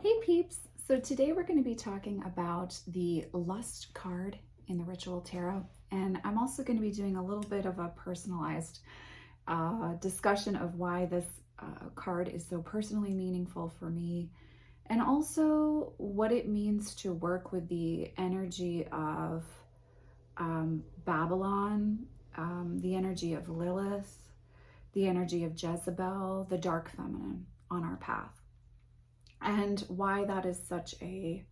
Hey peeps! So today we're going to be talking about the Lust card in the Ritual Tarot, and I'm also going to be doing a little bit of a personalized discussion of why this card is so personally meaningful for me, and also what it means to work with the energy of Babylon, the energy of Lilith, the energy of Jezebel, the dark feminine on our path. And why that is such a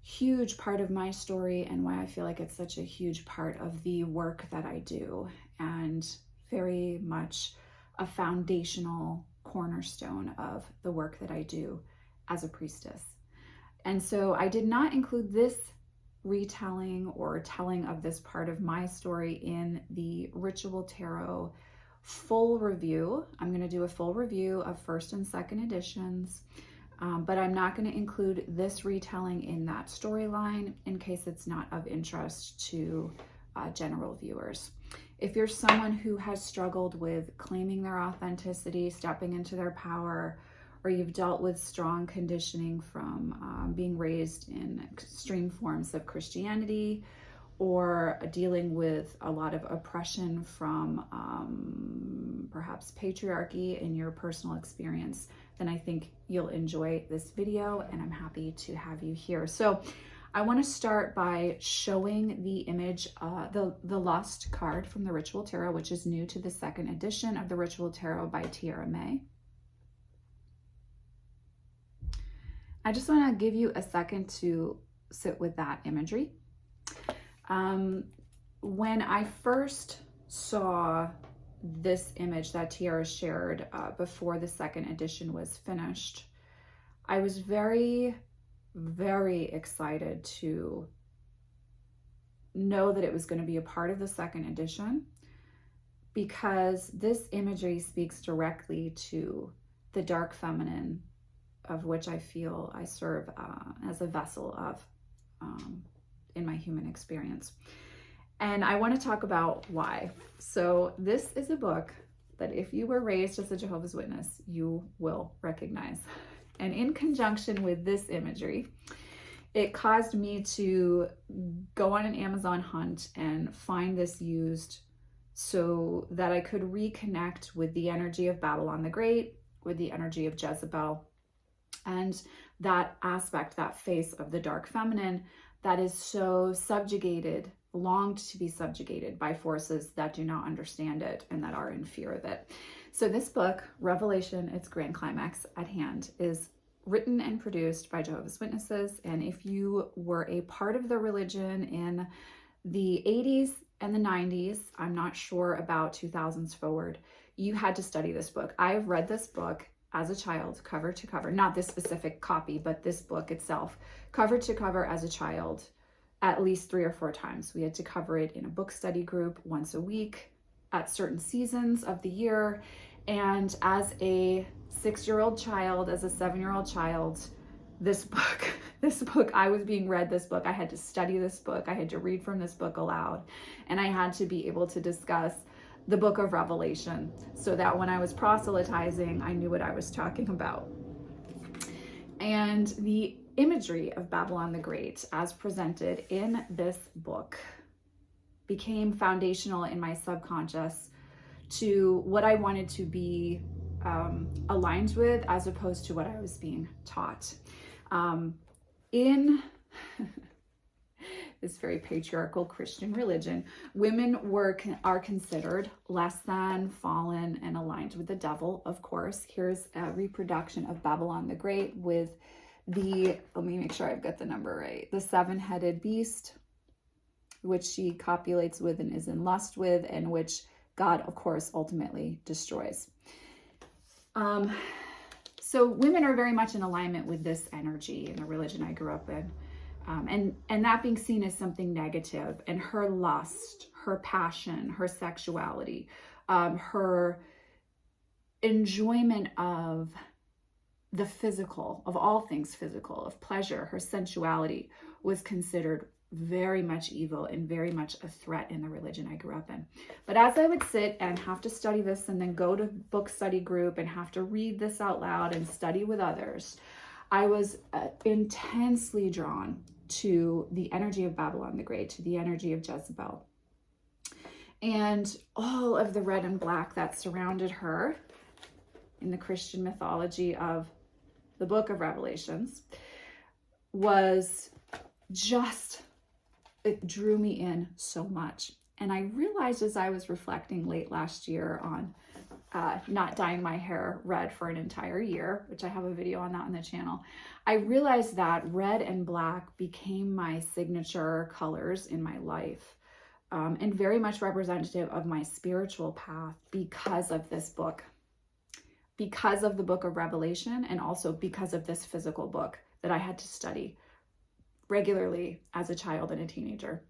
huge part of my story, and why I feel like it's such a huge part of the work that I do, and very much a foundational cornerstone of the work that I do as a priestess. And so I did not include this retelling or telling of this part of my story in the Ritual Tarot full review. I'm going to do a full review of first and second editions, but I'm not going to include this retelling in that storyline in case it's not of interest to general viewers. If you're someone who has struggled with claiming their authenticity, stepping into their power, or you've dealt with strong conditioning from being raised in extreme forms of Christianity, or dealing with a lot of oppression from perhaps patriarchy in your personal experience, then I think you'll enjoy this video, and I'm happy to have you here. So I want to start by showing the image, the Lust card from the Ritual Tarot, which is new to the second edition of the Ritual Tarot by Tiera May. I just want to give you a second to sit with that imagery. When I first saw this image that Tiera shared before the second edition was finished, I was very, very excited to know that it was going to be a part of the second edition, because this imagery speaks directly to the dark feminine, of which I feel I serve as a vessel of in my human experience. And I want to talk about why. So this is a book that if you were raised as a Jehovah's Witness, you will recognize. And in conjunction with this imagery, it caused me to go on an Amazon hunt and find this used so that I could reconnect with the energy of Babylon the Great, with the energy of Jezebel, and that aspect, that face of the dark feminine that is so subjugated, longed to be subjugated by forces that do not understand it and that are in fear of it. So this book, Revelation, its grand climax at hand, is written and produced by Jehovah's Witnesses. And if you were a part of the religion in the 80s and the 90s, I'm not sure about 2000s forward, you had to study this book. I have read this book as a child, cover to cover, not this specific copy, but this book itself, cover to cover as a child, at least 3 or 4 times. We had to cover it in a book study group once a week at certain seasons of the year. And as a 6-year-old child, as a 7-year-old child, this book, I was being read this book. I had to study this book. I had to read from this book aloud. And I had to be able to discuss the book of Revelation, so that when I was proselytizing, I knew what I was talking about. And the imagery of Babylon the Great, as presented in this book, became foundational in my subconscious to what I wanted to be aligned with, as opposed to what I was being taught. In this very patriarchal Christian religion, women are considered less than, fallen, and aligned with the devil, of course. Here's a reproduction of Babylon the Great with the, let me make sure I've got the number right, the 7-headed beast, which she copulates with and is in lust with, and which God, of course, ultimately destroys. So women are very much in alignment with this energy in the religion I grew up in. And that being seen as something negative, and her lust, her passion, her sexuality, her enjoyment of the physical, of all things physical, of pleasure, her sensuality, was considered very much evil and very much a threat in the religion I grew up in. But as I would sit and have to study this and then go to book study group and have to read this out loud and study with others, I was intensely drawn to the energy of Babylon the Great, to the energy of Jezebel, and all of the red and black that surrounded her in the Christian mythology of the book of Revelations was just, it drew me in so much. And I realized as I was reflecting late last year on not dyeing my hair red for an entire year, which I have a video on that on the channel, I realized that red and black became my signature colors in my life, and very much representative of my spiritual path because of this book, because of the book of Revelation, and also because of this physical book that I had to study regularly as a child and a teenager.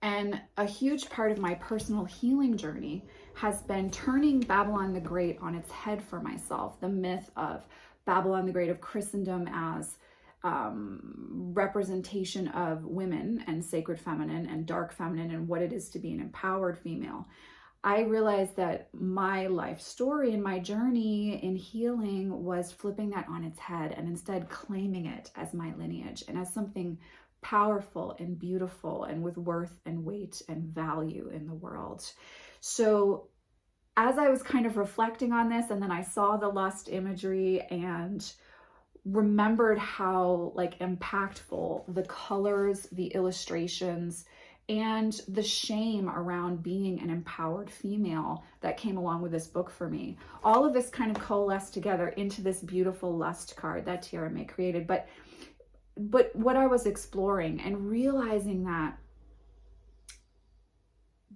And a huge part of my personal healing journey has been turning Babylon the Great on its head for myself. The myth of Babylon the Great, of Christendom as representation of women and sacred feminine and dark feminine and what it is to be an empowered female. I realized that my life story and my journey in healing was flipping that on its head and instead claiming it as my lineage and as something powerful and beautiful and with worth and weight and value in the world. So as I was kind of reflecting on this, and then I saw the lust imagery and remembered how like impactful the colors, the illustrations, and the shame around being an empowered female that came along with this book for me. All of this kind of coalesced together into this beautiful lust card that Tiera May created. But what I was exploring and realizing that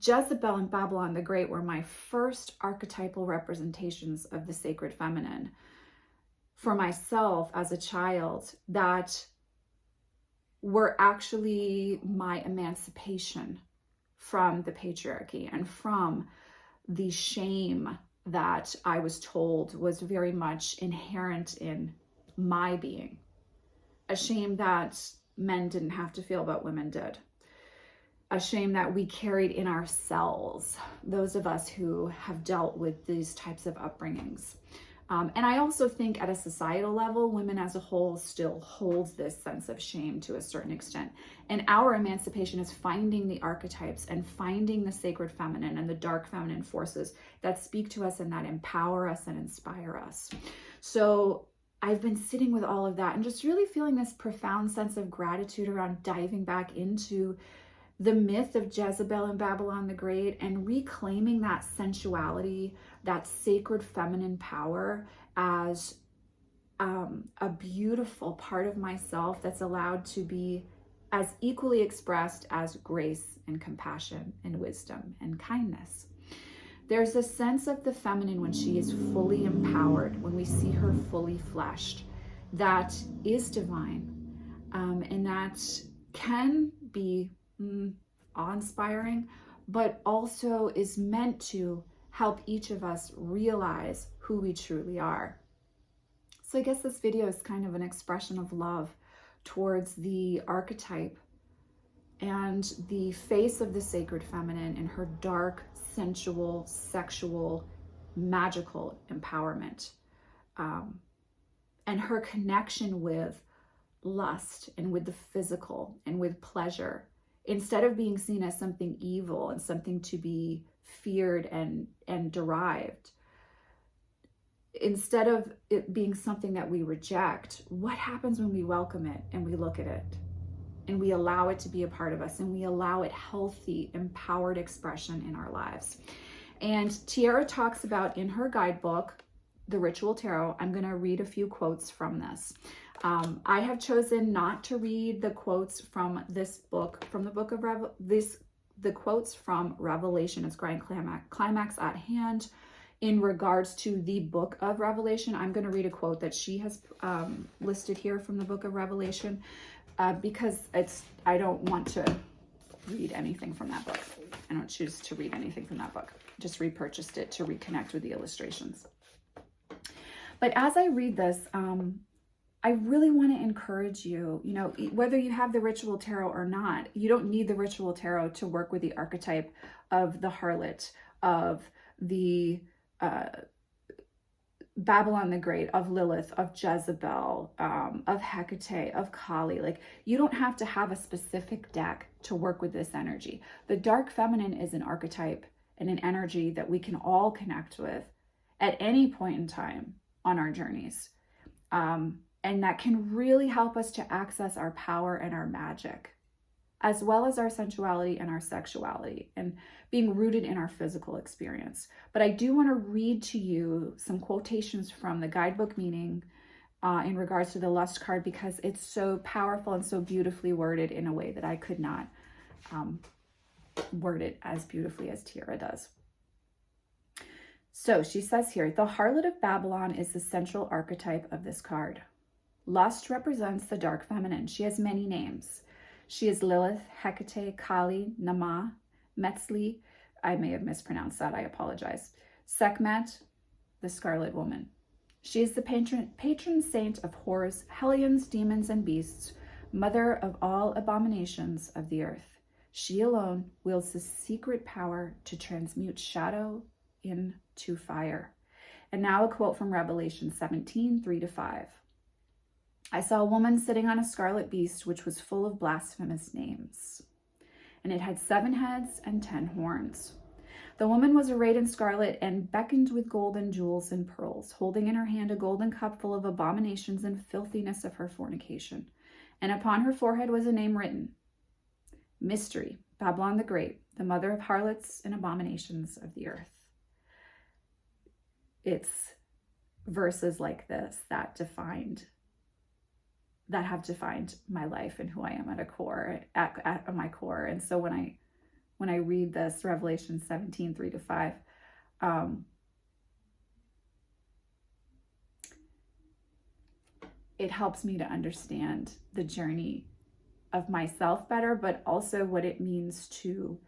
Jezebel and Babylon the Great were my first archetypal representations of the sacred feminine for myself as a child, that were actually my emancipation from the patriarchy and from the shame that I was told was very much inherent in my being. A shame that men didn't have to feel, but women did. A shame that we carried in ourselves, those of us who have dealt with these types of upbringings. And I also think at a societal level, women as a whole still holds this sense of shame to a certain extent. And our emancipation is finding the archetypes and finding the sacred feminine and the dark feminine forces that speak to us and that empower us and inspire us. So I've been sitting with all of that and just really feeling this profound sense of gratitude around diving back into the myth of Jezebel and Babylon the Great and reclaiming that sensuality, that sacred feminine power as a beautiful part of myself that's allowed to be as equally expressed as grace and compassion and wisdom and kindness. There's a sense of the feminine when she is fully empowered, when we see her fully fleshed, that is divine, and that can be awe-inspiring, but also is meant to help each of us realize who we truly are. So I guess this video is kind of an expression of love towards the archetype and the face of the sacred feminine and her dark, sensual, sexual, magical empowerment, and her connection with lust and with the physical and with pleasure, instead of being seen as something evil and something to be feared and derived. Instead of it being something that we reject, what happens when we welcome it and we look at it and we allow it to be a part of us and we allow it healthy, empowered expression in our lives? And Tiera talks about in her guidebook, The Ritual Tarot, I'm going to read a few quotes from this. I have chosen not to read the quotes from this book, from the book of the quotes from Revelation, its grand climax at hand. In regards to the book of Revelation, I'm going to read a quote that she has listed here from the book of Revelation, because I don't want to read anything from that book. I don't choose to read anything from that book. Just repurchased it to reconnect with the illustrations. But as I read this, I really want to encourage you, whether you have the Ritual Tarot or not, you don't need the Ritual Tarot to work with the archetype of the harlot, of the Babylon the Great, of Lilith, of Jezebel, of Hecate, of Kali. Like, you don't have to have a specific deck to work with this energy. The dark feminine is an archetype and an energy that we can all connect with at any point in time on our journeys. And that can really help us to access our power and our magic, as well as our sensuality and our sexuality, and being rooted in our physical experience. But I do want to read to you some quotations from the guidebook meaning in regards to the lust card, because it's so powerful and so beautifully worded in a way that I could not word it as beautifully as Tiera does. So she says here, the harlot of Babylon is the central archetype of this card. Lust represents the dark feminine. She has many names. She is Lilith, Hecate, Kali, Nama, Metzli. I may have mispronounced that. I apologize. Sekhmet, the Scarlet Woman. She is the patron saint of whores, hellions, demons, and beasts, mother of all abominations of the earth. She alone wields the secret power to transmute shadow into fire. And now a quote from Revelation 17, 3-5. I saw a woman sitting on a scarlet beast, which was full of blasphemous names, and it had 7 heads and 10 horns. The woman was arrayed in scarlet and beckoned with golden jewels and pearls, holding in her hand a golden cup full of abominations and filthiness of her fornication. And upon her forehead was a name written, Mystery, Babylon the Great, the mother of harlots and abominations of the earth. It's verses like this that have defined my life and who I am at my core. And so when I read this, Revelation 17, 3-5, it helps me to understand the journey of myself better, but also what it means to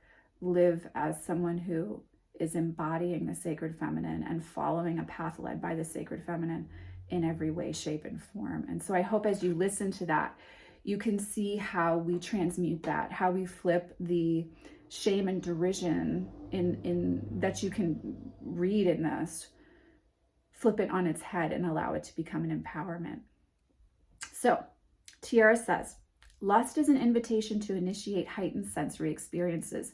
live as someone who is embodying the sacred feminine and following a path led by the sacred feminine in every way, shape, and form. And so I hope as you listen to that, you can see how we transmute that, how we flip the shame and derision in that you can read in this, flip it on its head and allow it to become an empowerment. So Tiera says, lust is an invitation to initiate heightened sensory experiences,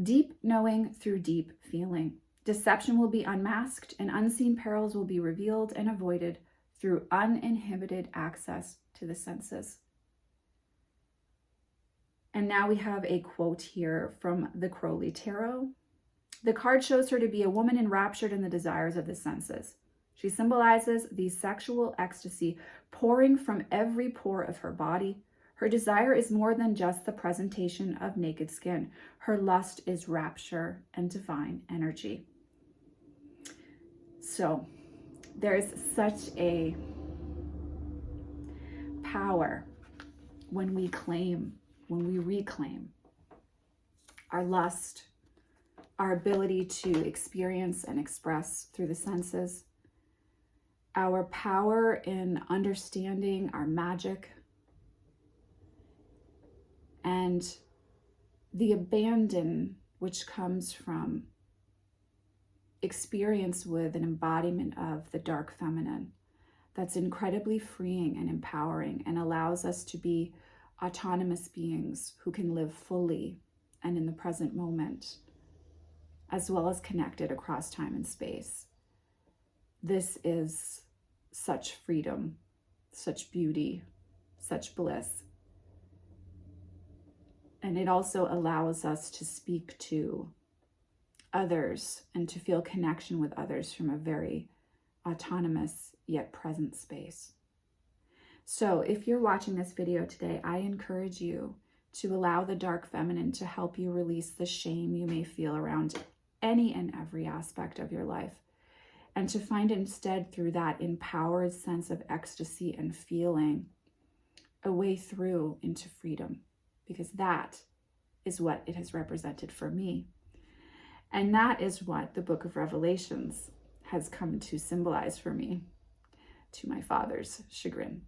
deep knowing through deep feeling. Deception will be unmasked and unseen perils will be revealed and avoided through uninhibited access to the senses. And now we have a quote here from the Crowley Tarot. The card shows her to be a woman enraptured in the desires of the senses. She symbolizes the sexual ecstasy pouring from every pore of her body. Her desire is more than just the presentation of naked skin. Her lust is rapture and divine energy. So there's such a power when we reclaim our lust, our ability to experience and express through the senses, our power in understanding our magic, and the abandon which comes from experience with an embodiment of the dark feminine that's incredibly freeing and empowering and allows us to be autonomous beings who can live fully and in the present moment, as well as connected across time and space. This is such freedom, such beauty, such bliss. And it also allows us to speak to others and to feel connection with others from a very autonomous yet present space. So if you're watching this video today, I encourage you to allow the dark feminine to help you release the shame you may feel around any and every aspect of your life, and to find instead through that empowered sense of ecstasy and feeling a way through into freedom, because that is what it has represented for me. And that is what the book of Revelations has come to symbolize for me, to my father's chagrin.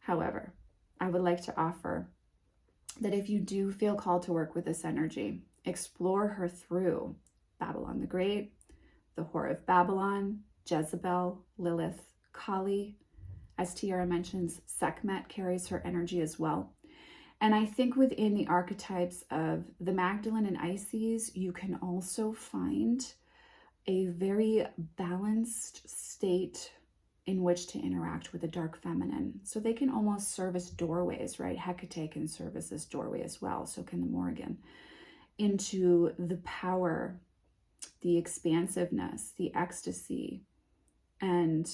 However, I would like to offer that if you do feel called to work with this energy, explore her through Babylon the Great, the Whore of Babylon, Jezebel, Lilith, Kali. As Tiera mentions, Sekhmet carries her energy as well. And I think within the archetypes of the Magdalene and Isis, you can also find a very balanced state in which to interact with the dark feminine. So they can almost serve as doorways, right? Hecate can serve as this doorway as well. So can the Morrigan, into the power, the expansiveness, the ecstasy, and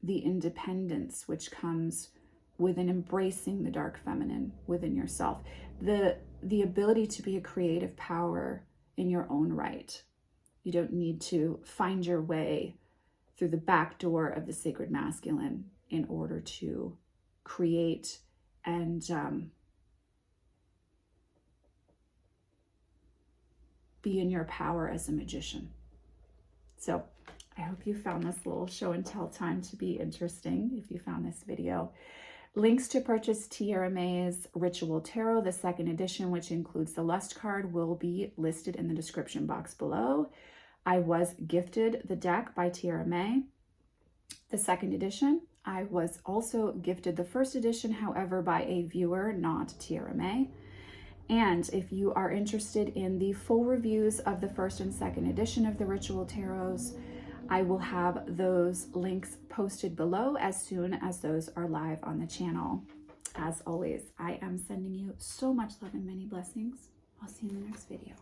the independence which comes within embracing the dark feminine within yourself. The ability to be a creative power in your own right. You don't need to find your way through the back door of the sacred masculine in order to create and be in your power as a magician. So I hope you found this little show and tell time to be interesting. If you found this video, links to purchase Tiera May's Ritual Tarot, the 2nd edition, which includes the Lust card, will be listed in the description box below. I was gifted the deck by Tiera May, the 2nd edition. I was also gifted the 1st edition, however, by a viewer, not Tiera May. And if you are interested in the full reviews of the 1st and 2nd edition of the Ritual Tarots, I will have those links posted below as soon as those are live on the channel. As always, I am sending you so much love and many blessings. I'll see you in the next video.